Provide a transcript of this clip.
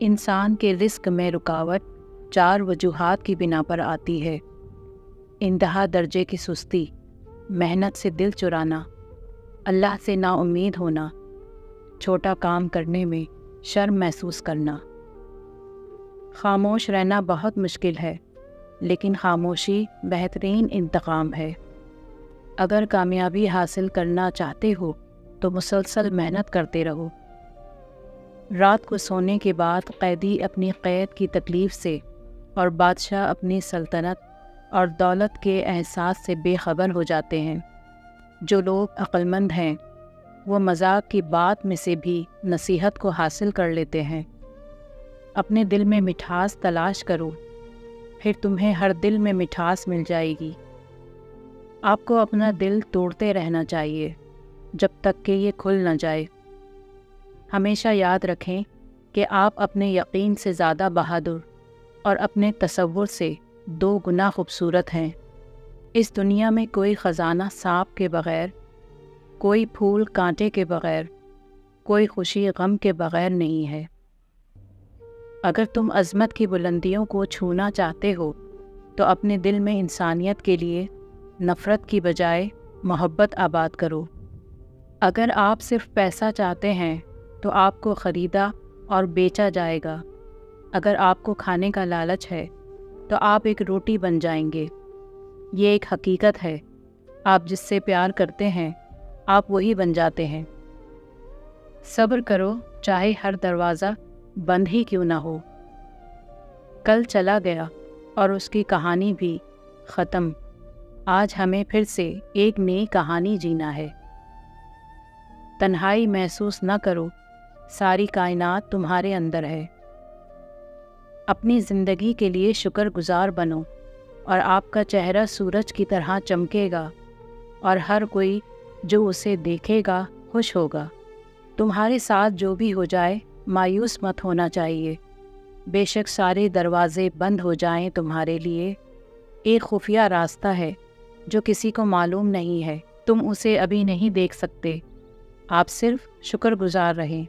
انسان کے رزق میں رکاوٹ 4 وجوہات کی بنا پر آتی ہے: انتہا درجے کی سستی، محنت سے دل چرانا، اللہ سے نا امید ہونا، چھوٹا کام کرنے میں شرم محسوس کرنا۔ خاموش رہنا بہت مشکل ہے، لیکن خاموشی بہترین انتقام ہے۔ اگر کامیابی حاصل کرنا چاہتے ہو تو مسلسل محنت کرتے رہو۔ رات کو سونے کے بعد قیدی اپنی قید کی تکلیف سے اور بادشاہ اپنی سلطنت اور دولت کے احساس سے بے خبر ہو جاتے ہیں۔ جو لوگ عقل مند ہیں وہ مذاق کی بات میں سے بھی نصیحت کو حاصل کر لیتے ہیں۔ اپنے دل میں مٹھاس تلاش کرو، پھر تمہیں ہر دل میں مٹھاس مل جائے گی۔ آپ کو اپنا دل توڑتے رہنا چاہیے جب تک کہ یہ کھل نہ جائے۔ ہمیشہ یاد رکھیں کہ آپ اپنے یقین سے زیادہ بہادر اور اپنے تصور سے 2 گنا خوبصورت ہیں۔ اس دنیا میں کوئی خزانہ سانپ کے بغیر، کوئی پھول کانٹے کے بغیر، کوئی خوشی غم کے بغیر نہیں ہے۔ اگر تم عظمت کی بلندیوں کو چھونا چاہتے ہو تو اپنے دل میں انسانیت کے لیے نفرت کی بجائے محبت آباد کرو۔ اگر آپ صرف پیسہ چاہتے ہیں تو آپ کو خریدا اور بیچا جائے گا۔ اگر آپ کو کھانے کا لالچ ہے تو آپ ایک روٹی بن جائیں گے۔ یہ ایک حقیقت ہے، آپ جس سے پیار کرتے ہیں آپ وہی بن جاتے ہیں۔ صبر کرو، چاہے ہر دروازہ بند ہی کیوں نہ ہو۔ کل چلا گیا اور اس کی کہانی بھی ختم۔ آج ہمیں پھر سے ایک نئی کہانی جینا ہے۔ تنہائی محسوس نہ کرو، ساری کائنات تمہارے اندر ہے۔ اپنی زندگی کے لیے شکر گزار بنو اور آپ کا چہرہ سورج کی طرح چمکے گا اور ہر کوئی جو اسے دیکھے گا خوش ہوگا۔ تمہارے ساتھ جو بھی ہو جائے مایوس مت ہونا چاہیے۔ بے شک سارے دروازے بند ہو جائیں تمہارے لیے، ایک خفیہ راستہ ہے جو کسی کو معلوم نہیں ہے، تم اسے ابھی نہیں دیکھ سکتے۔ آپ صرف شکر گزار رہیں۔